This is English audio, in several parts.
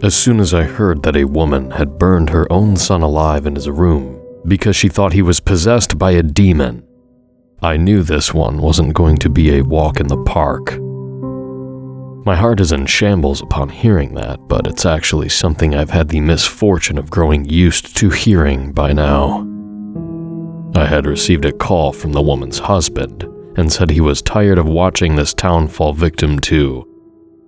As soon as I heard that a woman had burned her own son alive in his room because she thought he was possessed by a demon, I knew this one wasn't going to be a walk in the park. My heart is in shambles upon hearing that, but it's actually something I've had the misfortune of growing used to hearing by now. I had received a call from the woman's husband and said he was tired of watching this town fall victim to,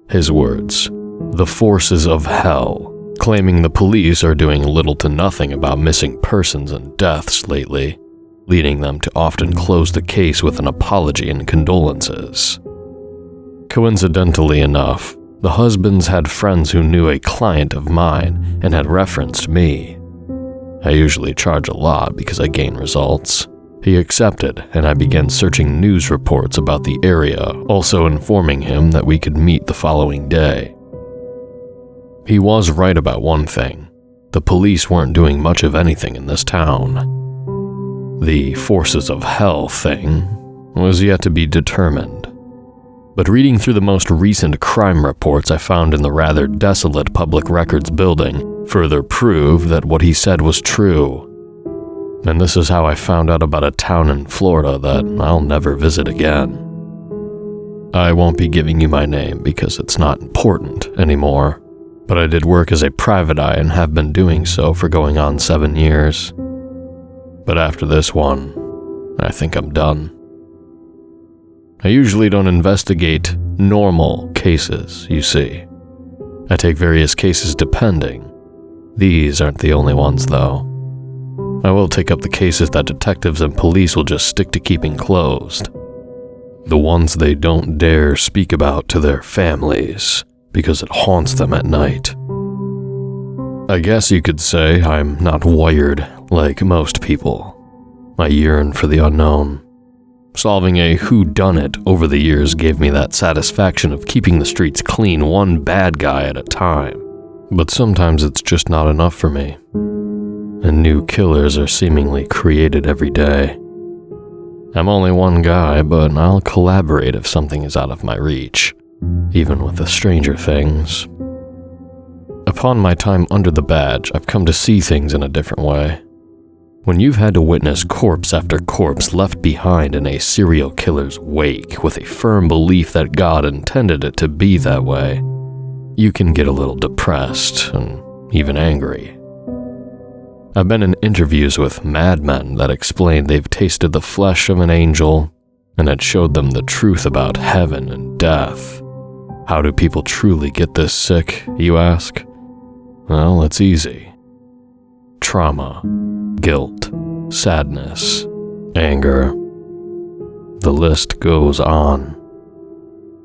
his words, the forces of hell, claiming the police are doing little to nothing about missing persons and deaths lately, leading them to often close the case with an apology and condolences. Coincidentally enough, the husbands had friends who knew a client of mine and had referenced me. I usually charge a lot because I gain results. He accepted, and I began searching news reports about the area, also informing him that we could meet the following day. He was right about one thing. The police weren't doing much of anything in this town. The forces of hell thing was yet to be determined. But reading through the most recent crime reports I found in the rather desolate public records building further proved that what he said was true. And this is how I found out about a town in Florida that I'll never visit again. I won't be giving you my name because it's not important anymore, but I did work as a private eye and have been doing so for going on 7 years. But after this one, I think I'm done. I usually don't investigate normal cases, you see. I take various cases depending. These aren't the only ones, though. I will take up the cases that detectives and police will just stick to keeping closed. The ones they don't dare speak about to their families, because it haunts them at night. I guess you could say I'm not wired like most people. I yearn for the unknown. Solving a whodunit over the years gave me that satisfaction of keeping the streets clean one bad guy at a time. But sometimes it's just not enough for me. And new killers are seemingly created every day. I'm only one guy, but I'll collaborate if something is out of my reach, even with the stranger things. Upon my time under the badge, I've come to see things in a different way. When you've had to witness corpse after corpse left behind in a serial killer's wake with a firm belief that God intended it to be that way, you can get a little depressed and even angry. I've been in interviews with madmen that explained they've tasted the flesh of an angel, and it showed them the truth about heaven and death. How do people truly get this sick, you ask? Well, it's easy. Trauma, guilt, sadness, anger. The list goes on.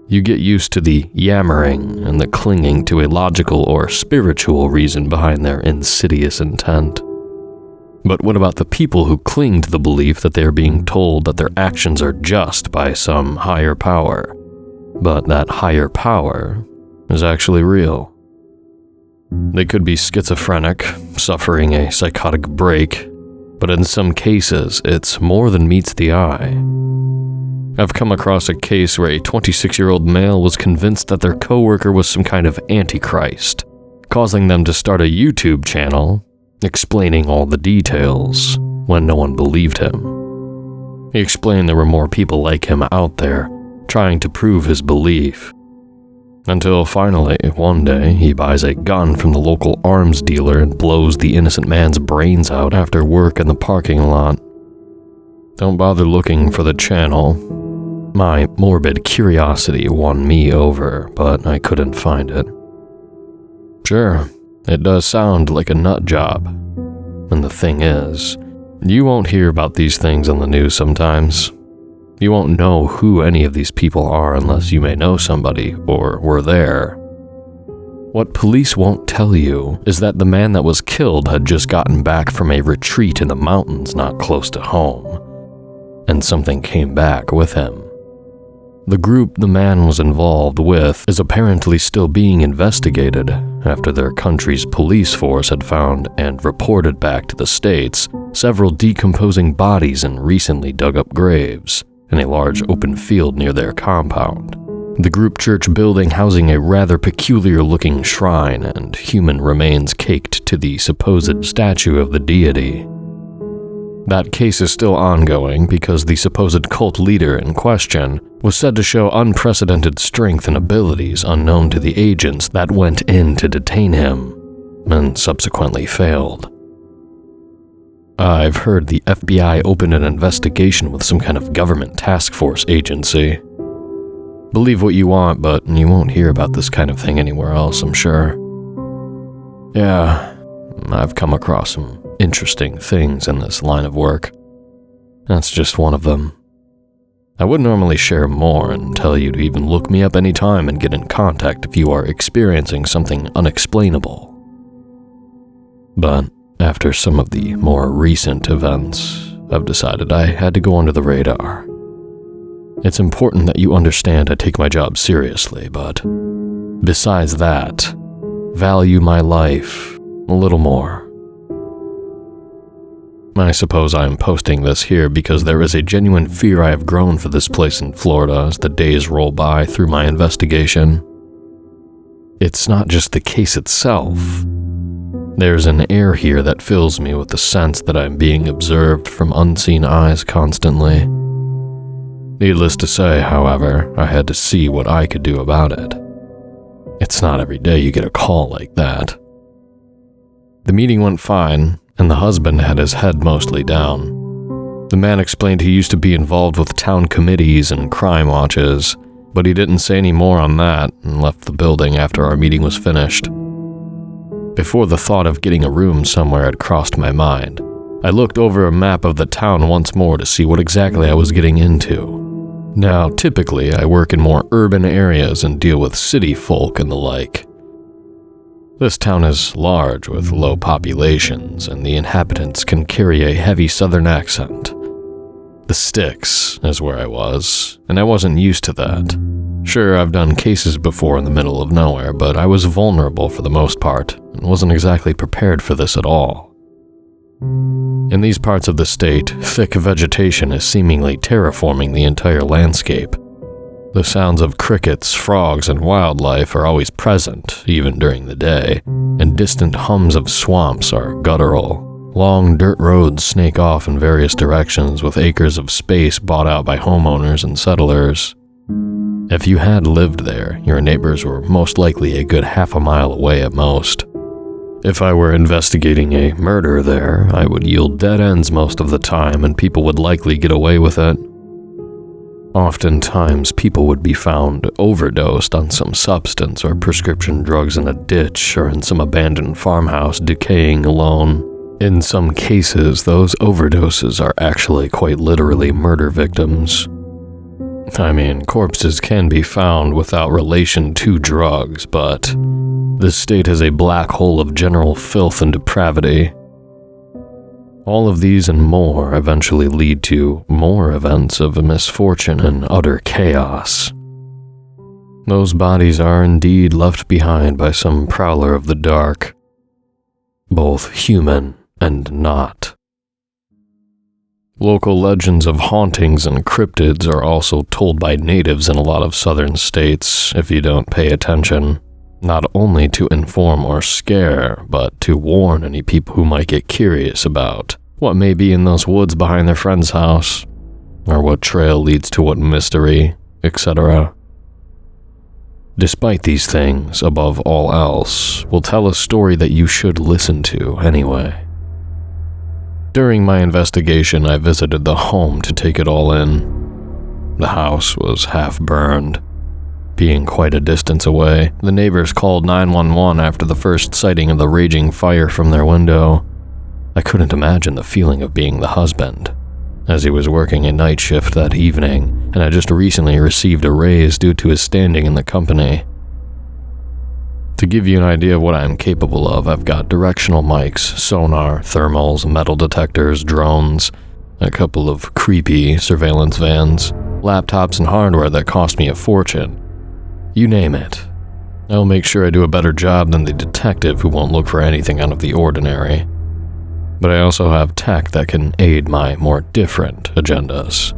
You get used to the yammering and the clinging to a logical or spiritual reason behind their insidious intent. But what about the people who cling to the belief that they are being told that their actions are just by some higher power, but that higher power is actually real? They could be schizophrenic, suffering a psychotic break, but in some cases, it's more than meets the eye. I've come across a case where a 26-year-old male was convinced that their coworker was some kind of antichrist, causing them to start a YouTube channel explaining all the details when no one believed him. He explained there were more people like him out there, trying to prove his belief. Until finally, one day, he buys a gun from the local arms dealer and blows the innocent man's brains out after work in the parking lot. Don't bother looking for the channel. My morbid curiosity won me over, but I couldn't find it. Sure, it does sound like a nut job. And the thing is, you won't hear about these things on the news sometimes. You won't know who any of these people are unless you may know somebody or were there. What police won't tell you is that the man that was killed had just gotten back from a retreat in the mountains not close to home, and something came back with him. The group the man was involved with is apparently still being investigated after their country's police force had found and reported back to the States several decomposing bodies in recently dug up graves in a large open field near their compound, the group church building housing a rather peculiar-looking shrine and human remains caked to the supposed statue of the deity. That case is still ongoing because the supposed cult leader in question was said to show unprecedented strength and abilities unknown to the agents that went in to detain him, and subsequently failed. I've heard the FBI opened an investigation with some kind of government task force agency. Believe what you want, but you won't hear about this kind of thing anywhere else, I'm sure. Yeah, I've come across some interesting things in this line of work. That's just one of them. I would normally share more and tell you to even look me up anytime and get in contact if you are experiencing something unexplainable. But after some of the more recent events, I've decided I had to go under the radar. It's important that you understand I take my job seriously, but besides that, value my life a little more. I suppose I am posting this here because there is a genuine fear I have grown for this place in Florida as the days roll by through my investigation. It's not just the case itself. There's an air here that fills me with the sense that I'm being observed from unseen eyes constantly. Needless to say, however, I had to see what I could do about it. It's not every day you get a call like that. The meeting went fine, and the husband had his head mostly down. The man explained he used to be involved with town committees and crime watches, but he didn't say any more on that and left the building after our meeting was finished. Before the thought of getting a room somewhere had crossed my mind, I looked over a map of the town once more to see what exactly I was getting into. Now, typically, I work in more urban areas and deal with city folk and the like. This town is large with low populations, and the inhabitants can carry a heavy southern accent. The sticks is where I was, and I wasn't used to that. Sure, I've done cases before in the middle of nowhere, but I was vulnerable for the most part, and wasn't exactly prepared for this at all. In these parts of the state, thick vegetation is seemingly terraforming the entire landscape. The sounds of crickets, frogs, and wildlife are always present, even during the day, and distant hums of swamps are guttural. Long dirt roads snake off in various directions with acres of space bought out by homeowners and settlers. If you had lived there, your neighbors were most likely a good half a mile away at most. If I were investigating a murder there, I would yield dead ends most of the time and people would likely get away with it. Oftentimes, people would be found overdosed on some substance or prescription drugs in a ditch or in some abandoned farmhouse decaying alone. In some cases, those overdoses are actually quite literally murder victims. I mean, corpses can be found without relation to drugs, but this state is a black hole of general filth and depravity. All of these and more eventually lead to more events of misfortune and utter chaos. Those bodies are indeed left behind by some prowler of the dark, both human and not. Local legends of hauntings and cryptids are also told by natives in a lot of southern states if you don't pay attention, not only to inform or scare, but to warn any people who might get curious about what may be in those woods behind their friend's house, or what trail leads to what mystery, etc. Despite these things, above all else, we'll tell a story that you should listen to anyway. During my investigation, I visited the home to take it all in. The house was half burned. Being quite a distance away, the neighbors called 911 after the first sighting of the raging fire from their window. I couldn't imagine the feeling of being the husband, as he was working a night shift that evening and had just recently received a raise due to his standing in the company. To give you an idea of what I am capable of, I've got directional mics, sonar, thermals, metal detectors, drones, a couple of creepy surveillance vans, laptops and hardware that cost me a fortune. You name it. I'll make sure I do a better job than the detective who won't look for anything out of the ordinary. But I also have tech that can aid my more different agendas.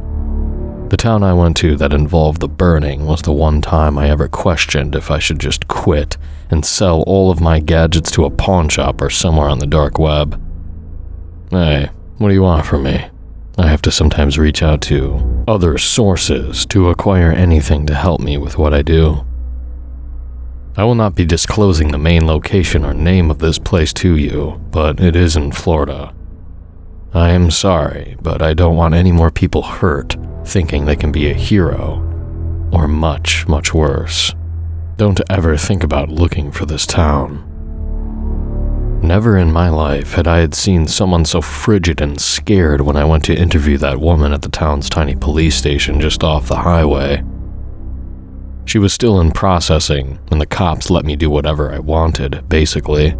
The town I went to that involved the burning was the one time I ever questioned if I should just quit and sell all of my gadgets to a pawn shop or somewhere on the dark web. Hey, what do you want from me? I have to sometimes reach out to other sources to acquire anything to help me with what I do. I will not be disclosing the main location or name of this place to you, but it is in Florida. I am sorry, but I don't want any more people hurt, thinking they can be a hero, or much, much worse. Don't ever think about looking for this town. Never in my life had I seen someone so frigid and scared when I went to interview that woman at the town's tiny police station just off the highway. She was still in processing, and the cops let me do whatever I wanted, basically.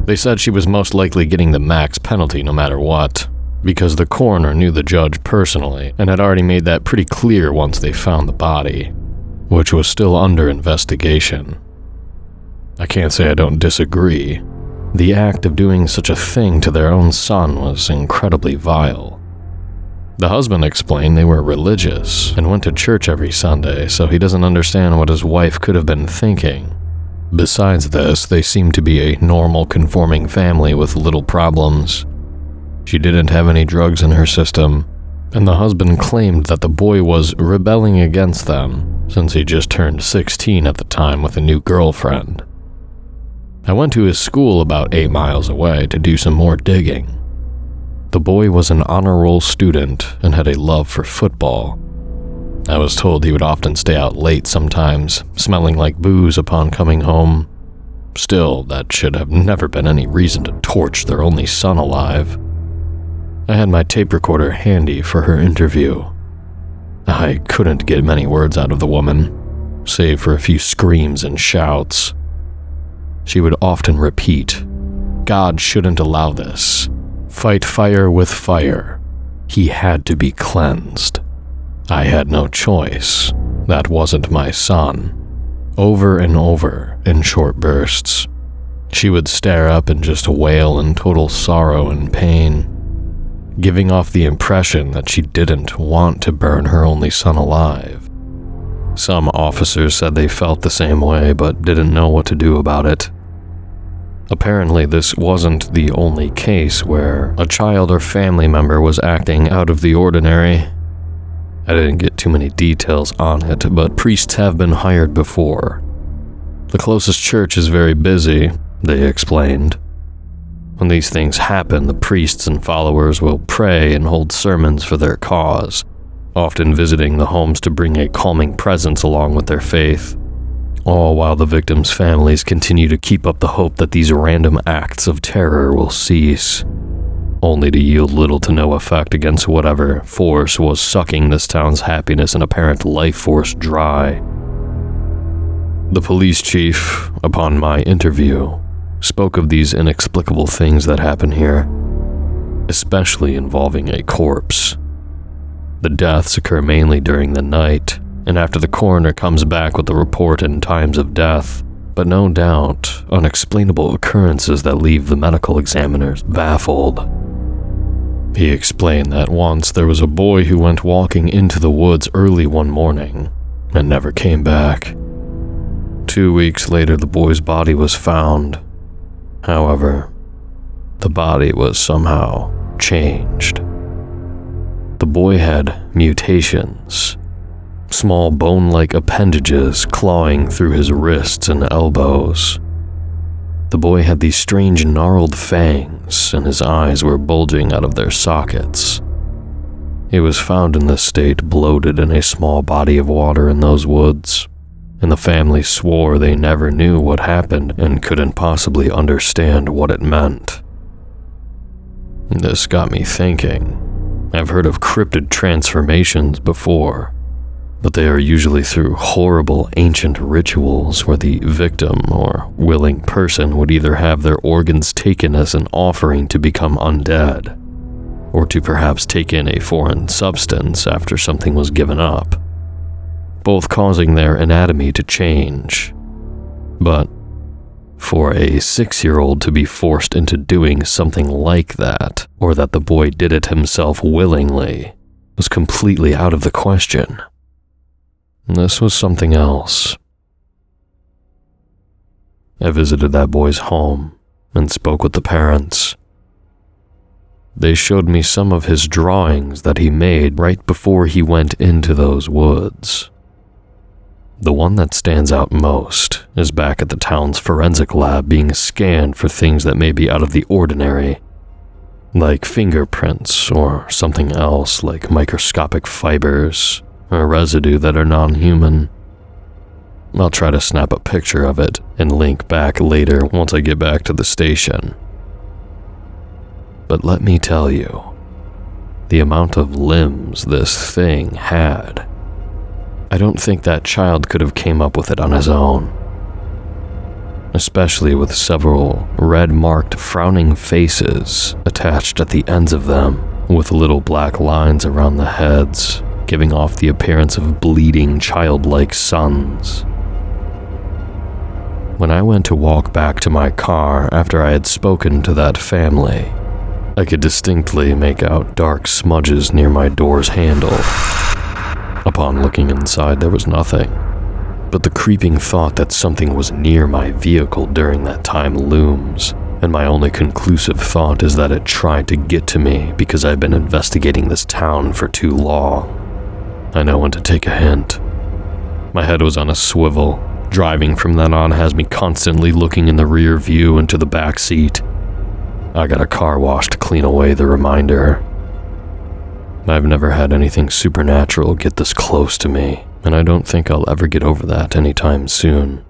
They said she was most likely getting the max penalty no matter what, because the coroner knew the judge personally and had already made that pretty clear once they found the body, which was still under investigation. I can't say I don't disagree. The act of doing such a thing to their own son was incredibly vile. The husband explained they were religious and went to church every Sunday, so he doesn't understand what his wife could have been thinking. Besides this, they seemed to be a normal, conforming family with little problems. She didn't have any drugs in her system, and the husband claimed that the boy was rebelling against them since he just turned 16 at the time with a new girlfriend. I went to his school about 8 miles away to do some more digging. The boy was an honor roll student and had a love for football. I was told he would often stay out late sometimes, smelling like booze upon coming home. Still, that should have never been any reason to torch their only son alive. I had my tape recorder handy for her interview. I couldn't get many words out of the woman, save for a few screams and shouts. She would often repeat, "God shouldn't allow this. Fight fire with fire. He had to be cleansed. I had no choice. That wasn't my son." Over and over, in short bursts. She would stare up and just wail in total sorrow and pain, giving off the impression that she didn't want to burn her only son alive. Some officers said they felt the same way but didn't know what to do about it. Apparently, this wasn't the only case where a child or family member was acting out of the ordinary. I didn't get too many details on it, but priests have been hired before. The closest church is very busy, they explained. When these things happen, the priests and followers will pray and hold sermons for their cause, often visiting the homes to bring a calming presence along with their faith, all while the victims' families continue to keep up the hope that these random acts of terror will cease, only to yield little to no effect against whatever force was sucking this town's happiness and apparent life force dry. The police chief, upon my interview, spoke of these inexplicable things that happen here, especially involving a corpse. The deaths occur mainly during the night, and after the coroner comes back with the report and times of death, but no doubt, unexplainable occurrences that leave the medical examiners baffled. He explained that once there was a boy who went walking into the woods early one morning and never came back. 2 weeks later, the boy's body was found. However, the body was somehow changed. The boy had mutations, small bone-like appendages clawing through his wrists and elbows. The boy had these strange gnarled fangs, and his eyes were bulging out of their sockets. He was found in this state, bloated in a small body of water in those woods, and the family swore they never knew what happened and couldn't possibly understand what it meant. This got me thinking. I've heard of cryptid transformations before, but they are usually through horrible ancient rituals where the victim or willing person would either have their organs taken as an offering to become undead, or to perhaps take in a foreign substance after something was given up, both causing their anatomy to change. But for a 6-year-old to be forced into doing something like that, or that the boy did it himself willingly, was completely out of the question. This was something else. I visited that boy's home and spoke with the parents. They showed me some of his drawings that he made right before he went into those woods. The one that stands out most is back at the town's forensic lab being scanned for things that may be out of the ordinary, like fingerprints or something else like microscopic fibers or residue that are non-human. I'll try to snap a picture of it and link back later once I get back to the station. But let me tell you, the amount of limbs this thing had, I don't think that child could have came up with it on his own. Especially with several red-marked frowning faces attached at the ends of them, with little black lines around the heads, giving off the appearance of bleeding childlike sons. When I went to walk back to my car after I had spoken to that family, I could distinctly make out dark smudges near my door's handle. Upon looking inside, there was nothing, but the creeping thought that something was near my vehicle during that time looms, and my only conclusive thought is that it tried to get to me because I've been investigating this town for too long. I know when to take a hint. My head was on a swivel. Driving from then on has me constantly looking in the rear view and to the back seat. I got a car wash to clean away the reminder. I've never had anything supernatural get this close to me, and I don't think I'll ever get over that anytime soon.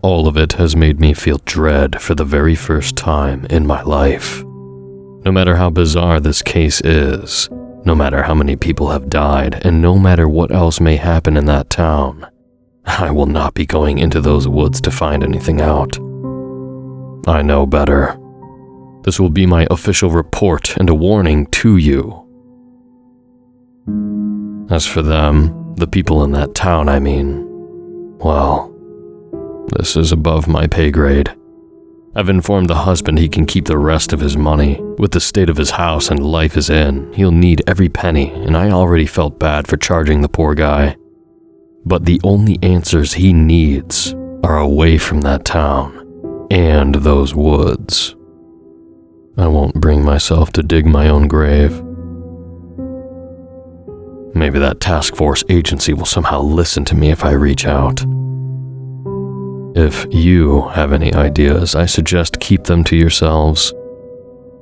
All of it has made me feel dread for the very first time in my life. No matter how bizarre this case is, no matter how many people have died, and no matter what else may happen in that town, I will not be going into those woods to find anything out. I know better. This will be my official report and a warning to you. As for them, the people in that town, I mean, well, this is above my pay grade. I've informed the husband he can keep the rest of his money. With the state of his house and life is in, he'll need every penny, and I already felt bad for charging the poor guy. But the only answers he needs are away from that town and those woods. I won't bring myself to dig my own grave. Maybe that task force agency will somehow listen to me if I reach out. If you have any ideas, I suggest keep them to yourselves.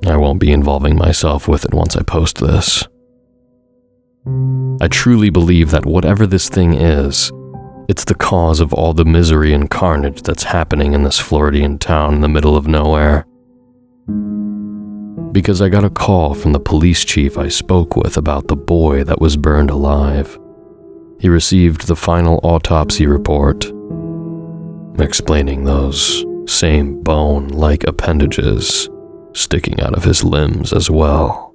I won't be involving myself with it once I post this. I truly believe that whatever this thing is, it's the cause of all the misery and carnage that's happening in this Floridian town in the middle of nowhere. Because I got a call from the police chief I spoke with about the boy that was burned alive. He received the final autopsy report, explaining those same bone-like appendages sticking out of his limbs as well.